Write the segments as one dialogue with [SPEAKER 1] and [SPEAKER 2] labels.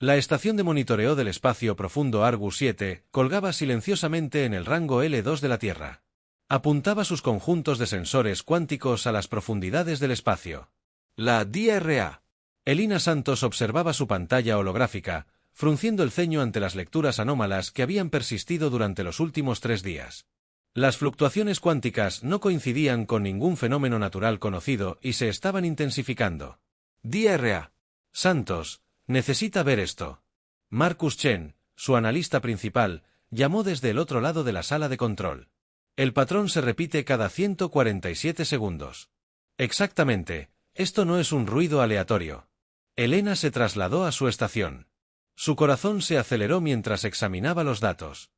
[SPEAKER 1] La estación de monitoreo del espacio profundo Argus 7 colgaba silenciosamente en el rango L2 de la Tierra. Apuntaba sus conjuntos de sensores cuánticos a las profundidades del espacio. La DRA. Elina Santos observaba su pantalla holográfica, frunciendo el ceño ante las lecturas anómalas que habían persistido durante los últimos 3 días. Las fluctuaciones cuánticas no coincidían con ningún fenómeno natural conocido y se estaban intensificando. DRA. Santos, necesita ver esto. Marcus Chen, su analista principal, llamó desde el otro lado de la sala de control. El patrón se repite cada 147 segundos. Exactamente, esto no es un ruido aleatorio. Elena se trasladó a su estación. Su corazón se aceleró mientras examinaba los datos.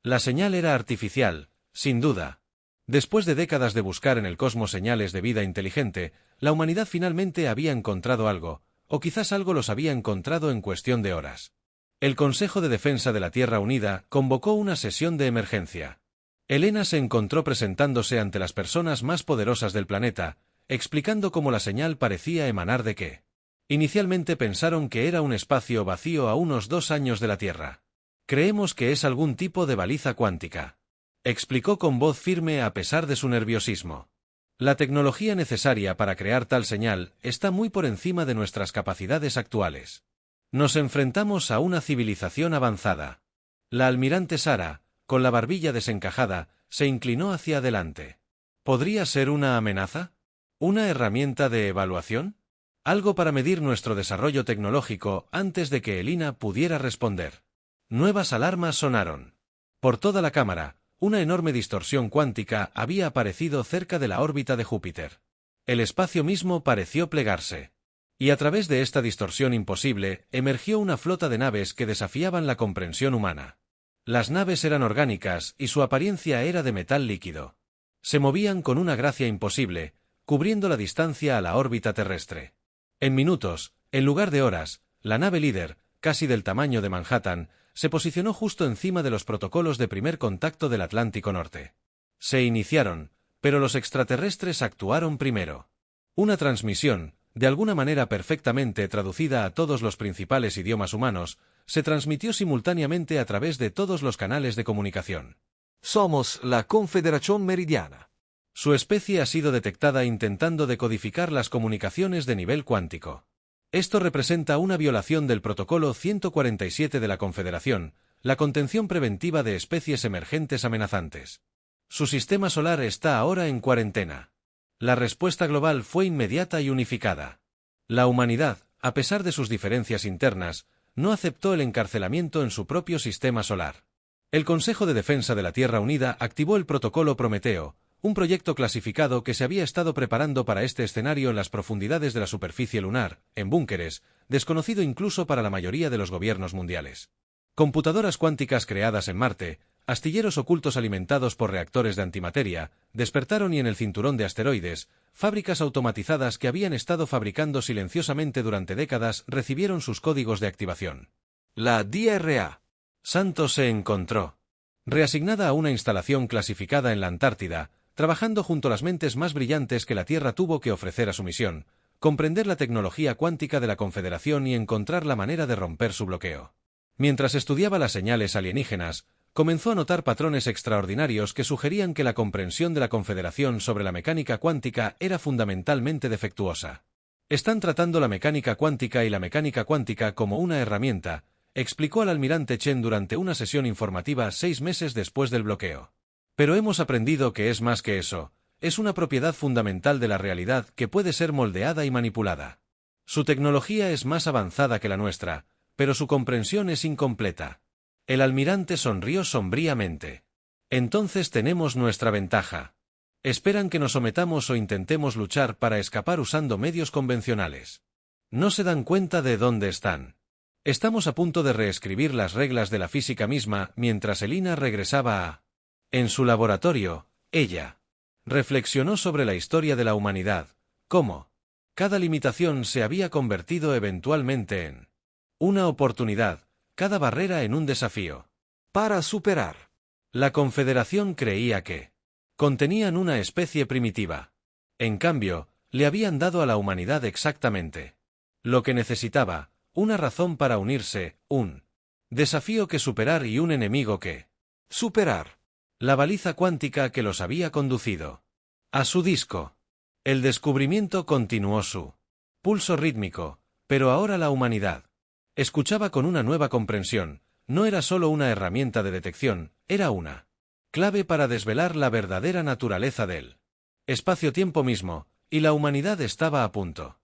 [SPEAKER 1] La señal era artificial, sin duda. Después de décadas de buscar en el cosmos señales de vida inteligente, la humanidad finalmente había encontrado algo, o quizás algo los había encontrado en cuestión de horas. El Consejo de Defensa de la Tierra Unida convocó una sesión de emergencia. Elena se encontró presentándose ante las personas más poderosas del planeta, explicando cómo la señal parecía emanar de qué. Inicialmente pensaron que era un espacio vacío a unos 2 años de la Tierra. Creemos que es algún tipo de baliza cuántica. Explicó con voz firme a pesar de su nerviosismo. La tecnología necesaria para crear tal señal está muy por encima de nuestras capacidades actuales. Nos enfrentamos a una civilización avanzada. La almirante Sara, con la barbilla desencajada, se inclinó hacia adelante. ¿Podría ser una amenaza? ¿Una herramienta de evaluación? Algo para medir nuestro desarrollo tecnológico antes de que Elina pudiera responder. Nuevas alarmas sonaron. Por toda la cámara, una enorme distorsión cuántica había aparecido cerca de la órbita de Júpiter. El espacio mismo pareció plegarse. Y a través de esta distorsión imposible, emergió una flota de naves que desafiaban la comprensión humana. Las naves eran orgánicas y su apariencia era de metal líquido. Se movían con una gracia imposible, cubriendo la distancia a la órbita terrestre. En minutos, en lugar de horas, la nave líder, casi del tamaño de Manhattan, se posicionó justo encima de los protocolos de primer contacto del Atlántico Norte. Se iniciaron, pero los extraterrestres actuaron primero. Una transmisión, de alguna manera perfectamente traducida a todos los principales idiomas humanos, se transmitió simultáneamente a través de todos los canales de comunicación. Somos la Confederación Meridiana. Su especie ha sido detectada intentando decodificar las comunicaciones de nivel cuántico. Esto representa una violación del Protocolo 147 de la Confederación, la contención preventiva de especies emergentes amenazantes. Su sistema solar está ahora en cuarentena. La respuesta global fue inmediata y unificada. La humanidad, a pesar de sus diferencias internas, no aceptó el encarcelamiento en su propio sistema solar. El Consejo de Defensa de la Tierra Unida activó el Protocolo Prometeo, un proyecto clasificado que se había estado preparando para este escenario en las profundidades de la superficie lunar, en búnkeres, desconocido incluso para la mayoría de los gobiernos mundiales. Computadoras cuánticas creadas en Marte, astilleros ocultos alimentados por reactores de antimateria, despertaron y en el cinturón de asteroides, fábricas automatizadas que habían estado fabricando silenciosamente durante décadas recibieron sus códigos de activación. La DRA. Santos se encontró reasignada a una instalación clasificada en la Antártida, trabajando junto a las mentes más brillantes que la Tierra tuvo que ofrecer a su misión, comprender la tecnología cuántica de la Confederación y encontrar la manera de romper su bloqueo. Mientras estudiaba las señales alienígenas, comenzó a notar patrones extraordinarios que sugerían que la comprensión de la Confederación sobre la mecánica cuántica era fundamentalmente defectuosa. Están tratando la mecánica cuántica y la mecánica cuántica como una herramienta, explicó al almirante Chen durante una sesión informativa 6 meses después del bloqueo. Pero hemos aprendido que es más que eso, es una propiedad fundamental de la realidad que puede ser moldeada y manipulada. Su tecnología es más avanzada que la nuestra, pero su comprensión es incompleta. El almirante sonrió sombríamente. Entonces tenemos nuestra ventaja. Esperan que nos sometamos o intentemos luchar para escapar usando medios convencionales. No se dan cuenta de dónde están. Estamos a punto de reescribir las reglas de la física misma mientras Elina regresaba a... En su laboratorio, ella reflexionó sobre la historia de la humanidad, cómo cada limitación se había convertido eventualmente en una oportunidad, cada barrera en un desafío para superar. La Confederación creía que contenían una especie primitiva. En cambio, le habían dado a la humanidad exactamente lo que necesitaba, Una razón para unirse, un desafío que superar y un enemigo que superar. La baliza cuántica que los había conducido a su disco. El descubrimiento continuó su pulso rítmico, pero ahora la humanidad escuchaba con una nueva comprensión. No era solo una herramienta de detección, era una clave para desvelar la verdadera naturaleza del espacio-tiempo mismo, y la humanidad estaba a punto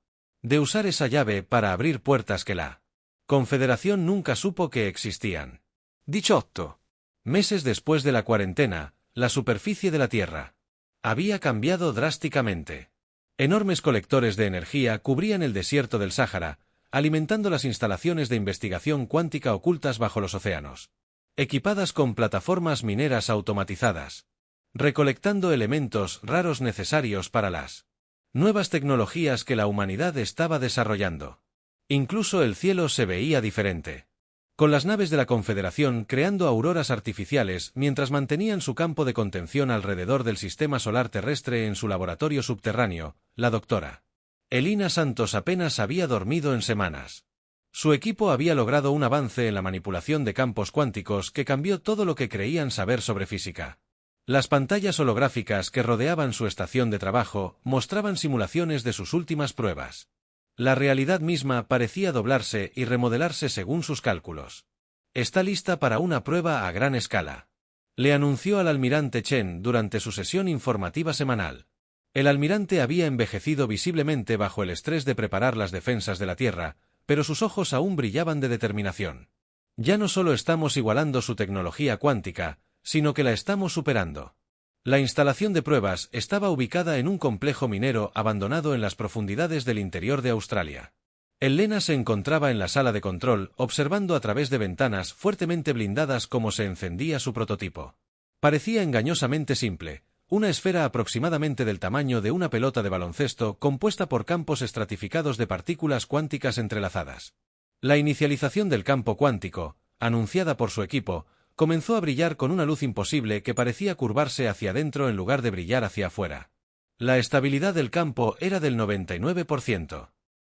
[SPEAKER 1] de usar esa llave para abrir puertas que la Confederación nunca supo que existían. 18 meses después de la cuarentena, la superficie de la Tierra había cambiado drásticamente. Enormes colectores de energía cubrían el desierto del Sáhara, alimentando las instalaciones de investigación cuántica ocultas bajo los océanos, equipadas con plataformas mineras automatizadas, recolectando elementos raros necesarios para las nuevas tecnologías que la humanidad estaba desarrollando. Incluso el cielo se veía diferente, con las naves de la Confederación creando auroras artificiales mientras mantenían su campo de contención alrededor del sistema solar terrestre en su laboratorio subterráneo. La doctora Elina Santos apenas había dormido en semanas. Su equipo había logrado un avance en la manipulación de campos cuánticos que cambió todo lo que creían saber sobre física. Las pantallas holográficas que rodeaban su estación de trabajo mostraban simulaciones de sus últimas pruebas. La realidad misma parecía doblarse y remodelarse según sus cálculos. Está lista para una prueba a gran escala, le anunció al almirante Chen durante su sesión informativa semanal. El almirante había envejecido visiblemente bajo el estrés de preparar las defensas de la Tierra, pero sus ojos aún brillaban de determinación. Ya no solo estamos igualando su tecnología cuántica, sino que la estamos superando. La instalación de pruebas estaba ubicada en un complejo minero abandonado en las profundidades del interior de Australia. Elena se encontraba en la sala de control, observando a través de ventanas fuertemente blindadas cómo se encendía su prototipo. Parecía engañosamente simple, una esfera aproximadamente del tamaño de una pelota de baloncesto compuesta por campos estratificados de partículas cuánticas entrelazadas. La inicialización del campo cuántico, anunciada por su equipo, comenzó a brillar con una luz imposible que parecía curvarse hacia adentro en lugar de brillar hacia afuera. La estabilidad del campo era del 99%.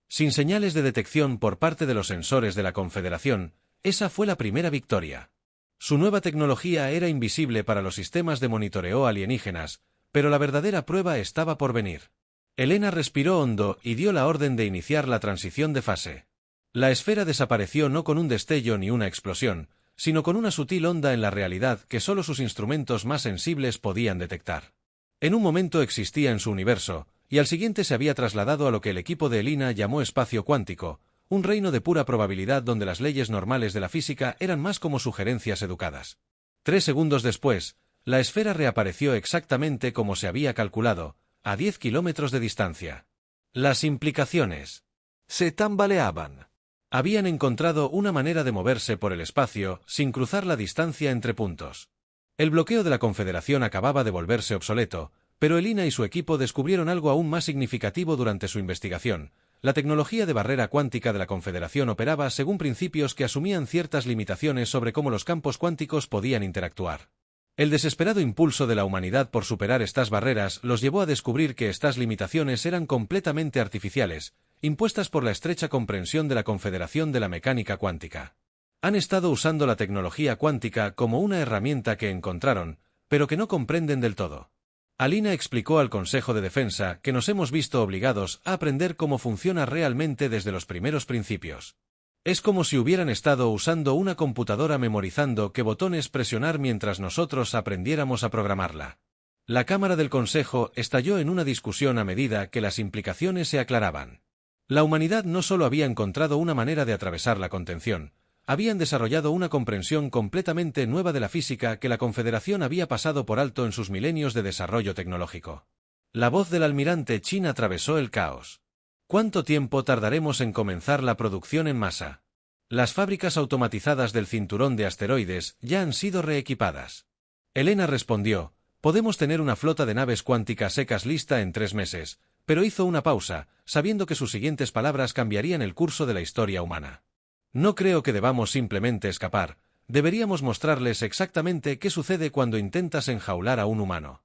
[SPEAKER 1] Sin señales de detección por parte de los sensores de la Confederación, esa fue la primera victoria. Su nueva tecnología era invisible para los sistemas de monitoreo alienígenas, pero la verdadera prueba estaba por venir. Elena respiró hondo y dio la orden de iniciar la transición de fase. La esfera desapareció no con un destello ni una explosión, sino con una sutil onda en la realidad que solo sus instrumentos más sensibles podían detectar. En un momento existía en su universo, y al siguiente se había trasladado a lo que el equipo de Elina llamó espacio cuántico, un reino de pura probabilidad donde las leyes normales de la física eran más como sugerencias educadas. 3 segundos después, la esfera reapareció exactamente como se había calculado, a 10 kilómetros de distancia. Las implicaciones se tambaleaban. Habían encontrado una manera de moverse por el espacio sin cruzar la distancia entre puntos. El bloqueo de la Confederación acababa de volverse obsoleto, pero Elina y su equipo descubrieron algo aún más significativo durante su investigación. La tecnología de barrera cuántica de la Confederación operaba según principios que asumían ciertas limitaciones sobre cómo los campos cuánticos podían interactuar. El desesperado impulso de la humanidad por superar estas barreras los llevó a descubrir que estas limitaciones eran completamente artificiales, impuestas por la estrecha comprensión de la Confederación de la Mecánica Cuántica. Han estado usando la tecnología cuántica como una herramienta que encontraron, pero que no comprenden del todo. Alina explicó al Consejo de Defensa que nos hemos visto obligados a aprender cómo funciona realmente desde los primeros principios. Es como si hubieran estado usando una computadora memorizando qué botones presionar mientras nosotros aprendiéramos a programarla. La Cámara del Consejo estalló en una discusión a medida que las implicaciones se aclaraban. La humanidad no solo había encontrado una manera de atravesar la contención, habían desarrollado una comprensión completamente nueva de la física que la Confederación había pasado por alto en sus milenios de desarrollo tecnológico. La voz del almirante Chin atravesó el caos. ¿Cuánto tiempo tardaremos en comenzar la producción en masa? Las fábricas automatizadas del cinturón de asteroides ya han sido reequipadas. Elena respondió, podemos tener una flota de naves cuánticas secas lista en 3 meses, pero hizo una pausa, sabiendo que sus siguientes palabras cambiarían el curso de la historia humana. No creo que debamos simplemente escapar, deberíamos mostrarles exactamente qué sucede cuando intentas enjaular a un humano.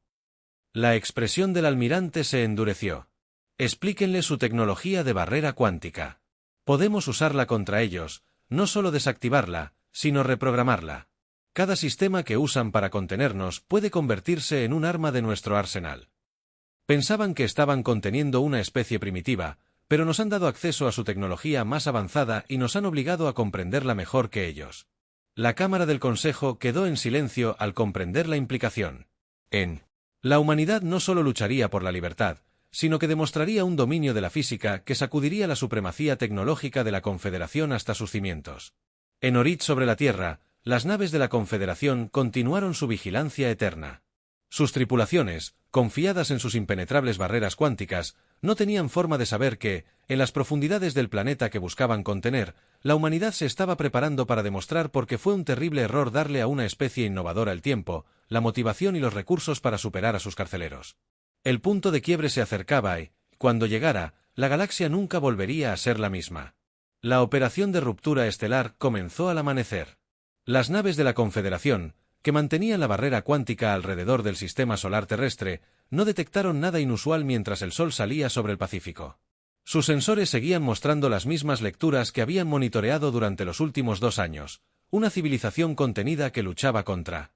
[SPEAKER 1] La expresión del almirante se endureció. Explíquenle su tecnología de barrera cuántica. Podemos usarla contra ellos, no solo desactivarla, sino reprogramarla. Cada sistema que usan para contenernos puede convertirse en un arma de nuestro arsenal. Pensaban que estaban conteniendo una especie primitiva, pero nos han dado acceso a su tecnología más avanzada y nos han obligado a comprenderla mejor que ellos. La Cámara del Consejo quedó en silencio al comprender la implicación. La humanidad no solo lucharía por la libertad, sino que demostraría un dominio de la física que sacudiría la supremacía tecnológica de la Confederación hasta sus cimientos. En Orit sobre la Tierra, las naves de la Confederación continuaron su vigilancia eterna. Sus tripulaciones, confiadas en sus impenetrables barreras cuánticas, no tenían forma de saber que, en las profundidades del planeta que buscaban contener, la humanidad se estaba preparando para demostrar por qué fue un terrible error darle a una especie innovadora el tiempo, la motivación y los recursos para superar a sus carceleros. El punto de quiebre se acercaba y, cuando llegara, la galaxia nunca volvería a ser la misma. La operación de ruptura estelar comenzó al amanecer. Las naves de la Confederación, que mantenían la barrera cuántica alrededor del sistema solar terrestre, no detectaron nada inusual mientras el Sol salía sobre el Pacífico. Sus sensores seguían mostrando las mismas lecturas que habían monitoreado durante los últimos 2 años, una civilización contenida que luchaba contra.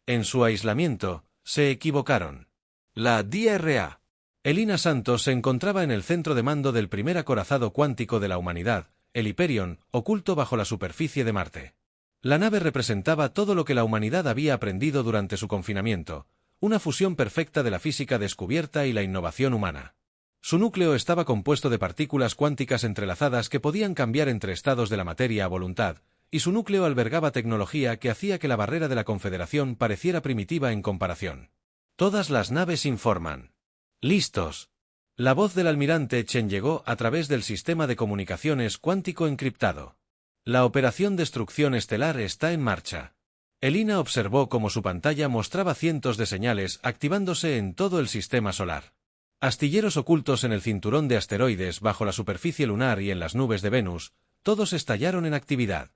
[SPEAKER 1] En su aislamiento, se equivocaron. La DRA. Elina Santos se encontraba en el centro de mando del primer acorazado cuántico de la humanidad, el Hyperion, oculto bajo la superficie de Marte. La nave representaba todo lo que la humanidad había aprendido durante su confinamiento, una fusión perfecta de la física descubierta y la innovación humana. Su núcleo estaba compuesto de partículas cuánticas entrelazadas que podían cambiar entre estados de la materia a voluntad, y su núcleo albergaba tecnología que hacía que la barrera de la Confederación pareciera primitiva en comparación. Todas las naves informan. ¡Listos! La voz del almirante Chen llegó a través del sistema de comunicaciones cuántico encriptado. La operación Destrucción Estelar está en marcha. Elina observó cómo su pantalla mostraba cientos de señales activándose en todo el sistema solar. Astilleros ocultos en el cinturón de asteroides bajo la superficie lunar y en las nubes de Venus, todos estallaron en actividad.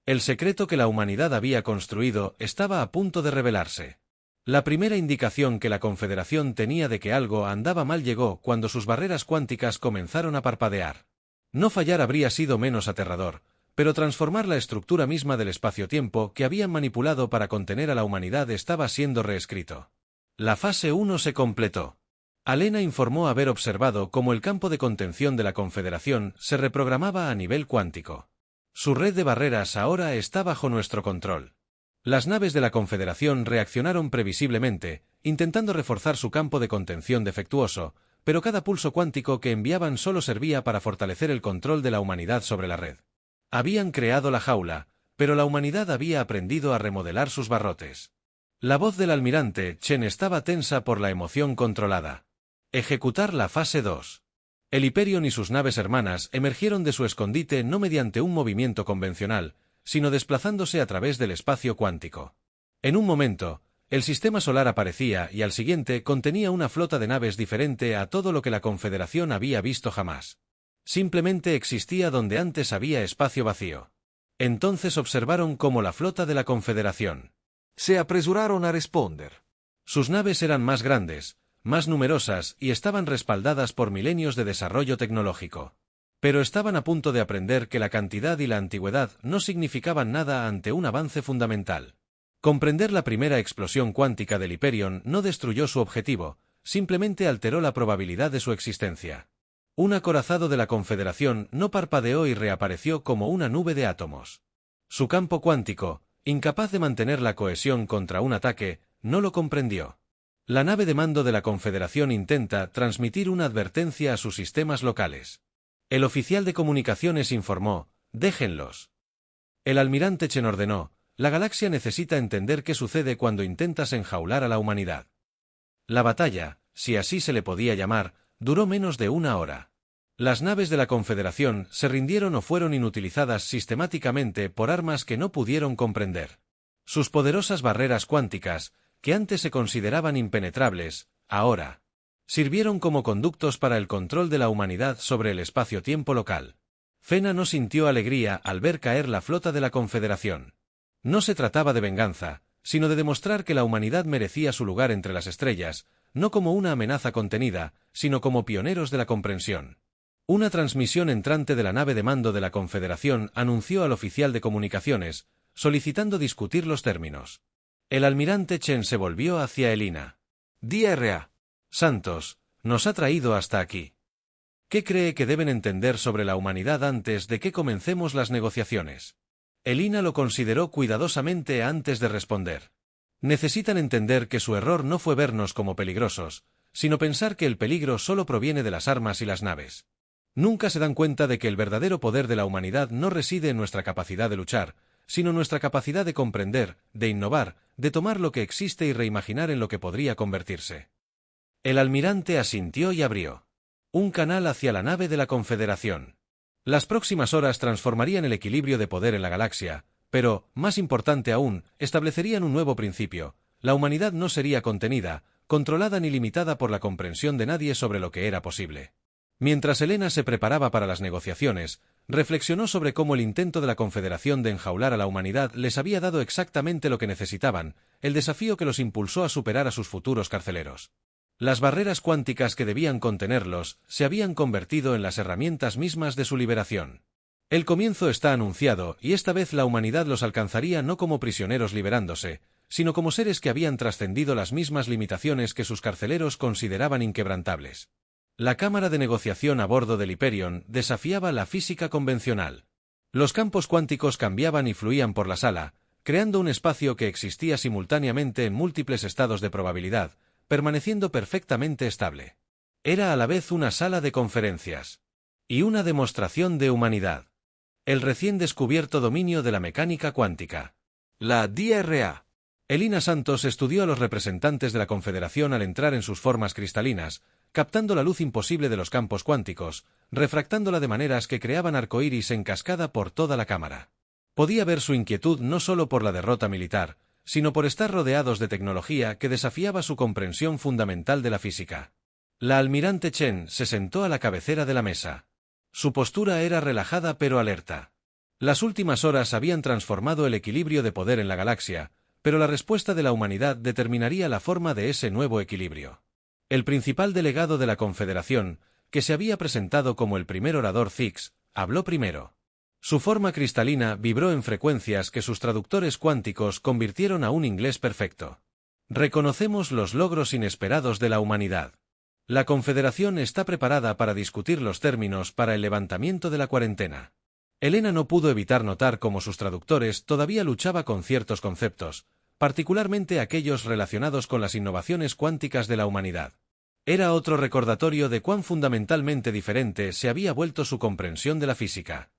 [SPEAKER 1] El secreto que la humanidad había construido estaba a punto de revelarse. La primera indicación que la Confederación tenía de que algo andaba mal llegó cuando sus barreras cuánticas comenzaron a parpadear. No fallar habría sido menos aterrador, pero transformar la estructura misma del espacio-tiempo que habían manipulado para contener a la humanidad estaba siendo reescrito. La fase 1 se completó. Alena informó haber observado cómo el campo de contención de la Confederación se reprogramaba a nivel cuántico. Su red de barreras ahora está bajo nuestro control. Las naves de la Confederación reaccionaron previsiblemente, intentando reforzar su campo de contención defectuoso, pero cada pulso cuántico que enviaban solo servía para fortalecer el control de la humanidad sobre la red. Habían creado la jaula, pero la humanidad había aprendido a remodelar sus barrotes. La voz del almirante Chen estaba tensa por la emoción controlada. Ejecutar la fase 2. El Hyperion y sus naves hermanas emergieron de su escondite no mediante un movimiento convencional, sino desplazándose a través del espacio cuántico. En un momento, el sistema solar aparecía y al siguiente contenía una flota de naves diferente a todo lo que la Confederación había visto jamás. Simplemente existía donde antes había espacio vacío. Entonces observaron cómo la flota de la Confederación se apresuraron a responder. Sus naves eran más grandes, más numerosas y estaban respaldadas por milenios de desarrollo tecnológico. Pero estaban a punto de aprender que la cantidad y la antigüedad no significaban nada ante un avance fundamental. Comprender la primera explosión cuántica del Hyperion no destruyó su objetivo, simplemente alteró la probabilidad de su existencia. Un acorazado de la Confederación no parpadeó y reapareció como una nube de átomos. Su campo cuántico, incapaz de mantener la cohesión contra un ataque, no lo comprendió. La nave de mando de la Confederación intenta transmitir una advertencia a sus sistemas locales. El oficial de comunicaciones informó: «Déjenlos». El almirante Chen ordenó: «La galaxia necesita entender qué sucede cuando intentas enjaular a la humanidad». La batalla, si así se le podía llamar, duró menos de 1 hora. Las naves de la Confederación se rindieron o fueron inutilizadas sistemáticamente por armas que no pudieron comprender. Sus poderosas barreras cuánticas, que antes se consideraban impenetrables, ahora sirvieron como conductos para el control de la humanidad sobre el espacio-tiempo local. Fena no sintió alegría al ver caer la flota de la Confederación. No se trataba de venganza, sino de demostrar que la humanidad merecía su lugar entre las estrellas, no como una amenaza contenida, sino como pioneros de la comprensión. Una transmisión entrante de la nave de mando de la Confederación anunció al oficial de comunicaciones, solicitando discutir los términos. El almirante Chen se volvió hacia Elina. «DRA. Santos, nos ha traído hasta aquí. ¿Qué cree que deben entender sobre la humanidad antes de que comencemos las negociaciones?» Elina lo consideró cuidadosamente antes de responder. Necesitan entender que su error no fue vernos como peligrosos, sino pensar que el peligro solo proviene de las armas y las naves. Nunca se dan cuenta de que el verdadero poder de la humanidad no reside en nuestra capacidad de luchar, sino en nuestra capacidad de comprender, de innovar, de tomar lo que existe y reimaginar en lo que podría convertirse. El almirante asintió y abrió un canal hacia la nave de la Confederación. Las próximas horas transformarían el equilibrio de poder en la galaxia, pero, más importante aún, establecerían un nuevo principio. La humanidad no sería contenida, controlada ni limitada por la comprensión de nadie sobre lo que era posible. Mientras Elena se preparaba para las negociaciones, reflexionó sobre cómo el intento de la Confederación de enjaular a la humanidad les había dado exactamente lo que necesitaban, el desafío que los impulsó a superar a sus futuros carceleros. Las barreras cuánticas que debían contenerlos se habían convertido en las herramientas mismas de su liberación. El comienzo está anunciado, y esta vez la humanidad los alcanzaría no como prisioneros liberándose, sino como seres que habían trascendido las mismas limitaciones que sus carceleros consideraban inquebrantables. La cámara de negociación a bordo del Hyperion desafiaba la física convencional. Los campos cuánticos cambiaban y fluían por la sala, creando un espacio que existía simultáneamente en múltiples estados de probabilidad, permaneciendo perfectamente estable. Era a la vez una sala de conferencias y una demostración de humanidad. El recién descubierto dominio de la mecánica cuántica. La DRA. Elina Santos estudió a los representantes de la Confederación al entrar en sus formas cristalinas, captando la luz imposible de los campos cuánticos, refractándola de maneras que creaban arcoíris en cascada por toda la cámara. Podía ver su inquietud no solo por la derrota militar, sino por estar rodeados de tecnología que desafiaba su comprensión fundamental de la física. La almirante Chen se sentó a la cabecera de la mesa. Su postura era relajada pero alerta. Las últimas horas habían transformado el equilibrio de poder en la galaxia, pero la respuesta de la humanidad determinaría la forma de ese nuevo equilibrio. El principal delegado de la Confederación, que se había presentado como el primer orador Zix, habló primero. Su forma cristalina vibró en frecuencias que sus traductores cuánticos convirtieron a un inglés perfecto. Reconocemos los logros inesperados de la humanidad. La Confederación está preparada para discutir los términos para el levantamiento de la cuarentena. Elena no pudo evitar notar cómo sus traductores todavía luchaba con ciertos conceptos, particularmente aquellos relacionados con las innovaciones cuánticas de la humanidad. Era otro recordatorio de cuán fundamentalmente diferente se había vuelto su comprensión de la física.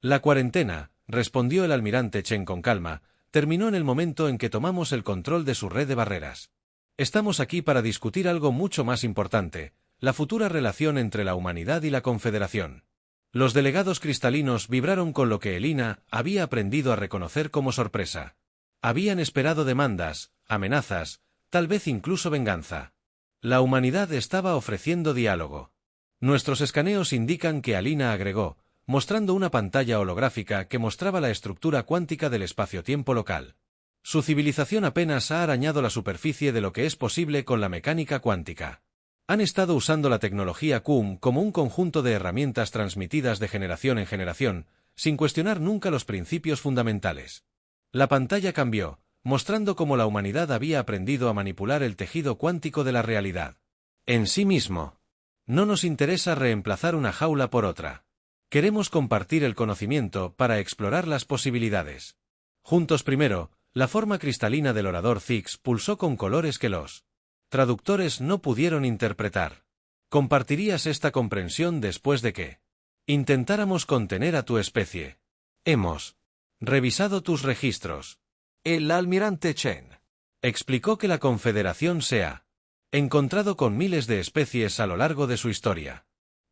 [SPEAKER 1] La cuarentena, respondió el almirante Chen con calma, terminó en el momento en que tomamos el control de su red de barreras. Estamos aquí para discutir algo mucho más importante, la futura relación entre la humanidad y la Confederación. Los delegados cristalinos vibraron con lo que Elina había aprendido a reconocer como sorpresa. Habían esperado demandas, amenazas, tal vez incluso venganza. La humanidad estaba ofreciendo diálogo. Nuestros escaneos indican que Elina agregó, mostrando una pantalla holográfica que mostraba la estructura cuántica del espacio-tiempo local. Su civilización apenas ha arañado la superficie de lo que es posible con la mecánica cuántica. Han estado usando la tecnología QUM como un conjunto de herramientas transmitidas de generación en generación, sin cuestionar nunca los principios fundamentales. La pantalla cambió, mostrando cómo la humanidad había aprendido a manipular el tejido cuántico de la realidad. En sí mismo. No nos interesa reemplazar una jaula por otra. Queremos compartir el conocimiento para explorar las posibilidades. Juntos primero, la forma cristalina del orador Zix pulsó con colores que los traductores no pudieron interpretar. ¿Compartirías esta comprensión después de que intentáramos contener a tu especie? Hemos revisado tus registros. El almirante Chen explicó que la Confederación se ha encontrado con miles de especies a lo largo de su historia.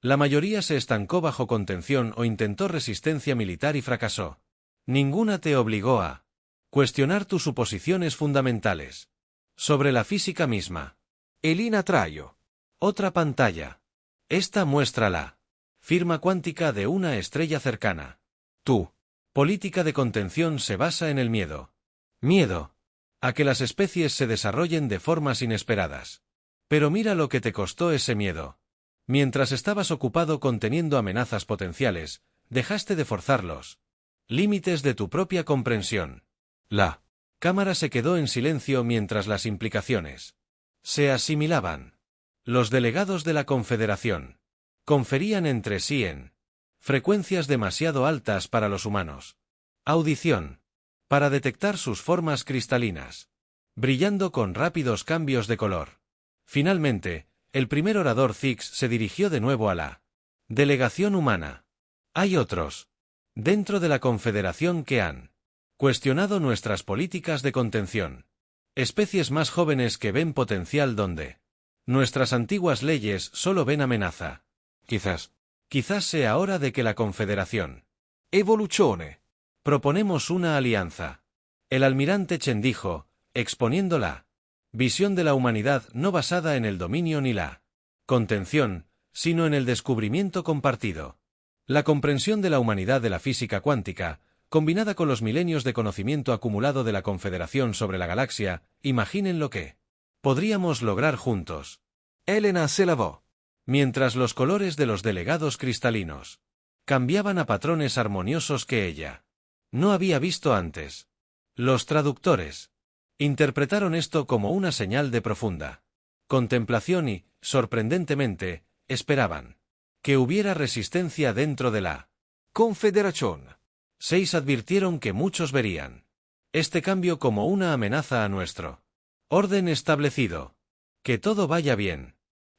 [SPEAKER 1] La mayoría se estancó bajo contención o intentó resistencia militar y fracasó. Ninguna te obligó a cuestionar tus suposiciones fundamentales sobre la física misma. Elina trajo otra pantalla. Esta muestra la firma cuántica de una estrella cercana. Tu política de contención se basa en el miedo. Miedo a que las especies se desarrollen de formas inesperadas. Pero mira lo que te costó ese miedo. Mientras estabas ocupado conteniendo amenazas potenciales, dejaste de forzar los límites de tu propia comprensión. La cámara se quedó en silencio mientras las implicaciones se asimilaban. Los delegados de la Confederación conferían entre sí en frecuencias demasiado altas para los humanos. Audición. Para detectar sus formas cristalinas, brillando con rápidos cambios de color. Finalmente, el primer orador Zix se dirigió de nuevo a la delegación humana. Hay otros dentro de la Confederación que han cuestionado nuestras políticas de contención. Especies más jóvenes que ven potencial donde nuestras antiguas leyes solo ven amenaza. Quizás sea hora de que la Confederación evolucione. Proponemos una alianza. El almirante Chen dijo, exponiendo la visión de la humanidad no basada en el dominio ni la contención, sino en el descubrimiento compartido. La comprensión de la humanidad de la física cuántica, combinada con los milenios de conocimiento acumulado de la Confederación sobre la galaxia, imaginen lo que podríamos lograr juntos. Elena se lavó. Mientras los colores de los delegados cristalinos cambiaban a patrones armoniosos que ella no había visto antes. Los traductores interpretaron esto como una señal de profunda contemplación y, sorprendentemente, esperaban que hubiera resistencia dentro de la Confederación. 6 advirtieron que muchos verían este cambio como una amenaza a nuestro orden establecido. Que todo vaya bien.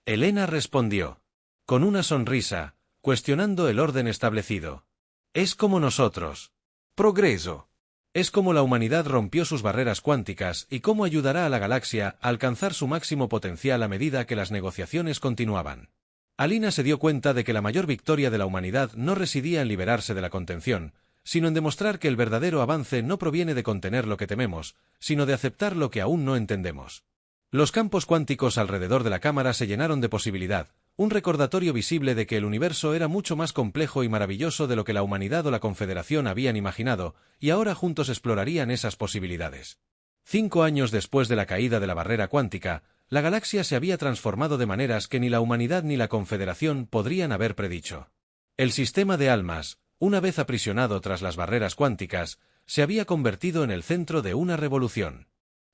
[SPEAKER 1] Elena respondió con una sonrisa, cuestionando el orden establecido. Es como nosotros. Progreso. Es como la humanidad rompió sus barreras cuánticas y cómo ayudará a la galaxia a alcanzar su máximo potencial a medida que las negociaciones continuaban. Alina se dio cuenta de que la mayor victoria de la humanidad no residía en liberarse de la contención, sino en demostrar que el verdadero avance no proviene de contener lo que tememos, sino de aceptar lo que aún no entendemos. Los campos cuánticos alrededor de la cámara se llenaron de posibilidad, un recordatorio visible de que el universo era mucho más complejo y maravilloso de lo que la humanidad o la Confederación habían imaginado, y ahora juntos explorarían esas posibilidades. 5 años después de la caída de la barrera cuántica, la galaxia se había transformado de maneras que ni la humanidad ni la Confederación podrían haber predicho. El sistema de almas, una vez aprisionado tras las barreras cuánticas, se había convertido en el centro de una revolución.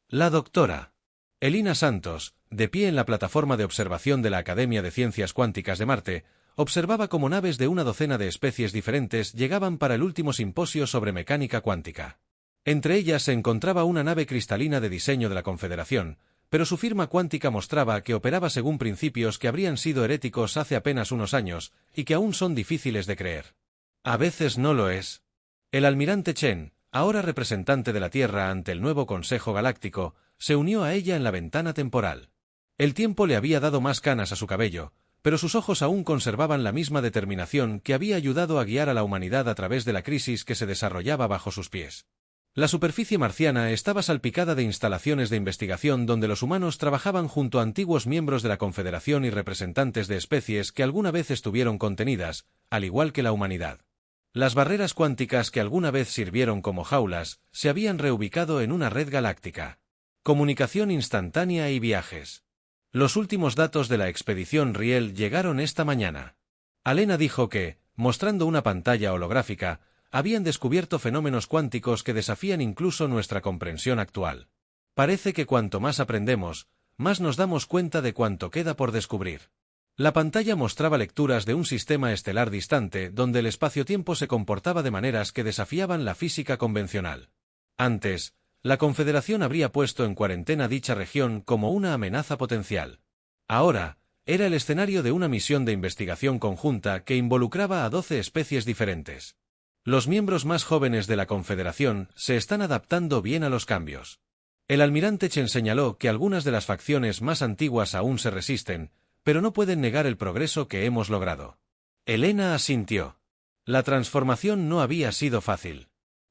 [SPEAKER 1] La doctora Elina Santos, de pie en la plataforma de observación de la Academia de Ciencias Cuánticas de Marte, observaba cómo naves de una docena de especies diferentes llegaban para el último simposio sobre mecánica cuántica. Entre ellas se encontraba una nave cristalina de diseño de la Confederación, pero su firma cuántica mostraba que operaba según principios que habrían sido heréticos hace apenas unos años y que aún son difíciles de creer. A veces no lo es. El almirante Chen, ahora representante de la Tierra ante el nuevo Consejo Galáctico, se unió a ella en la ventana temporal. El tiempo le había dado más canas a su cabello, pero sus ojos aún conservaban la misma determinación que había ayudado a guiar a la humanidad a través de la crisis que se desarrollaba bajo sus pies. La superficie marciana estaba salpicada de instalaciones de investigación donde los humanos trabajaban junto a antiguos miembros de la Confederación y representantes de especies que alguna vez estuvieron contenidas, al igual que la humanidad. Las barreras cuánticas que alguna vez sirvieron como jaulas se habían reubicado en una red galáctica. Comunicación instantánea y viajes. Los últimos datos de la expedición Riel llegaron esta mañana. Alena dijo que, mostrando una pantalla holográfica, habían descubierto fenómenos cuánticos que desafían incluso nuestra comprensión actual. Parece que cuanto más aprendemos, más nos damos cuenta de cuánto queda por descubrir. La pantalla mostraba lecturas de un sistema estelar distante donde el espacio-tiempo se comportaba de maneras que desafiaban la física convencional. Antes, la Confederación habría puesto en cuarentena dicha región como una amenaza potencial. Ahora, era el escenario de una misión de investigación conjunta que involucraba a 12 especies diferentes. Los miembros más jóvenes de la Confederación se están adaptando bien a los cambios. El almirante Chen señaló que algunas de las facciones más antiguas aún se resisten, pero no pueden negar el progreso que hemos logrado. Elena asintió. La transformación no había sido fácil.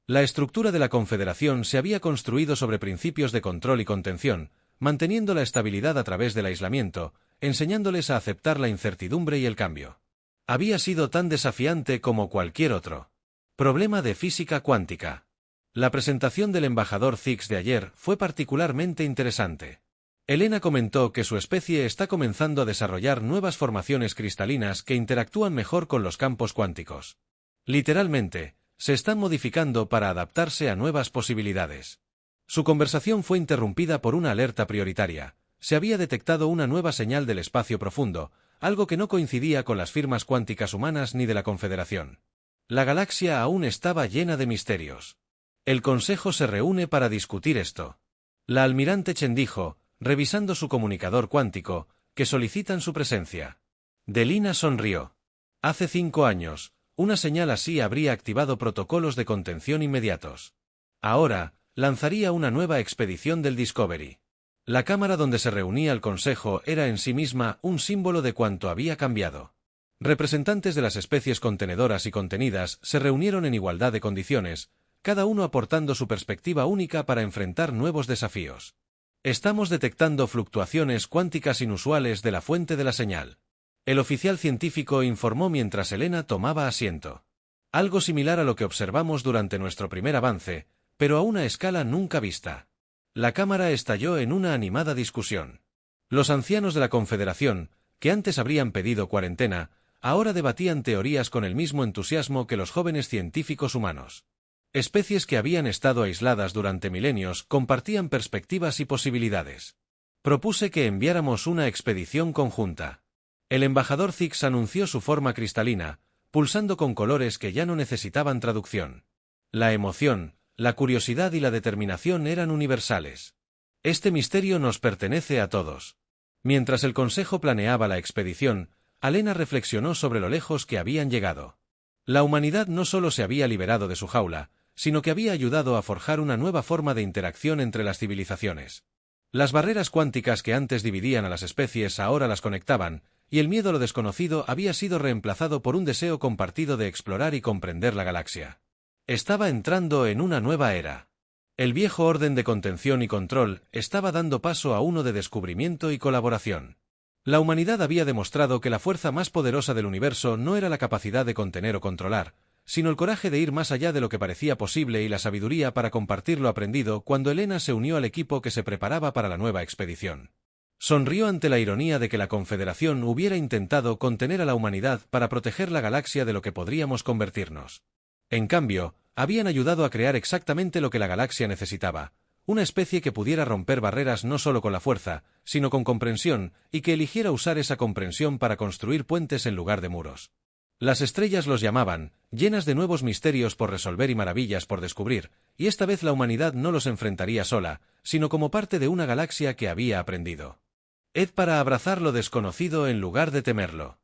[SPEAKER 1] La estructura de la Confederación se había construido sobre principios de control y contención, manteniendo la estabilidad a través del aislamiento, enseñándoles a aceptar la incertidumbre y el cambio. Había sido tan desafiante como cualquier otro. Problema de física cuántica. La presentación del embajador Zix de ayer fue particularmente interesante. Elena comentó que su especie está comenzando a desarrollar nuevas formaciones cristalinas que interactúan mejor con los campos cuánticos. Literalmente, se están modificando para adaptarse a nuevas posibilidades. Su conversación fue interrumpida por una alerta prioritaria. Se había detectado una nueva señal del espacio profundo, algo que no coincidía con las firmas cuánticas humanas ni de la Confederación. La galaxia aún estaba llena de misterios. El Consejo se reúne para discutir esto. La almirante Chen dijo, revisando su comunicador cuántico, que solicitan su presencia. Delina sonrió. Hace 5 años, una señal así habría activado protocolos de contención inmediatos. Ahora, lanzaría una nueva expedición del Discovery. La cámara donde se reunía el Consejo era en sí misma un símbolo de cuanto había cambiado. Representantes de las especies contenedoras y contenidas se reunieron en igualdad de condiciones, cada uno aportando su perspectiva única para enfrentar nuevos desafíos. Estamos detectando fluctuaciones cuánticas inusuales de la fuente de la señal. El oficial científico informó mientras Elena tomaba asiento. Algo similar a lo que observamos durante nuestro primer avance, pero a una escala nunca vista. La cámara estalló en una animada discusión. Los ancianos de la Confederación, que antes habrían pedido cuarentena, ahora debatían teorías con el mismo entusiasmo que los jóvenes científicos humanos. Especies que habían estado aisladas durante milenios compartían perspectivas y posibilidades. Propuse que enviáramos una expedición conjunta. El embajador Zix anunció su forma cristalina, pulsando con colores que ya no necesitaban traducción. La emoción, la curiosidad y la determinación eran universales. Este misterio nos pertenece a todos. Mientras el Consejo planeaba la expedición, Elena reflexionó sobre lo lejos que habían llegado. La humanidad no solo se había liberado de su jaula, sino que había ayudado a forjar una nueva forma de interacción entre las civilizaciones. Las barreras cuánticas que antes dividían a las especies ahora las conectaban, y el miedo a lo desconocido había sido reemplazado por un deseo compartido de explorar y comprender la galaxia. Estaba entrando en una nueva era. El viejo orden de contención y control estaba dando paso a uno de descubrimiento y colaboración. La humanidad había demostrado que la fuerza más poderosa del universo no era la capacidad de contener o controlar, sino el coraje de ir más allá de lo que parecía posible y la sabiduría para compartir lo aprendido cuando Elena se unió al equipo que se preparaba para la nueva expedición. Sonrió ante la ironía de que la Confederación hubiera intentado contener a la humanidad para proteger la galaxia de lo que podríamos convertirnos. En cambio, habían ayudado a crear exactamente lo que la galaxia necesitaba, una especie que pudiera romper barreras no solo con la fuerza, sino con comprensión, y que eligiera usar esa comprensión para construir puentes en lugar de muros. Las estrellas los llamaban, llenas de nuevos misterios por resolver y maravillas por descubrir, y esta vez la humanidad no los enfrentaría sola, sino como parte de una galaxia que había aprendido. Ed para abrazar lo desconocido en lugar de temerlo.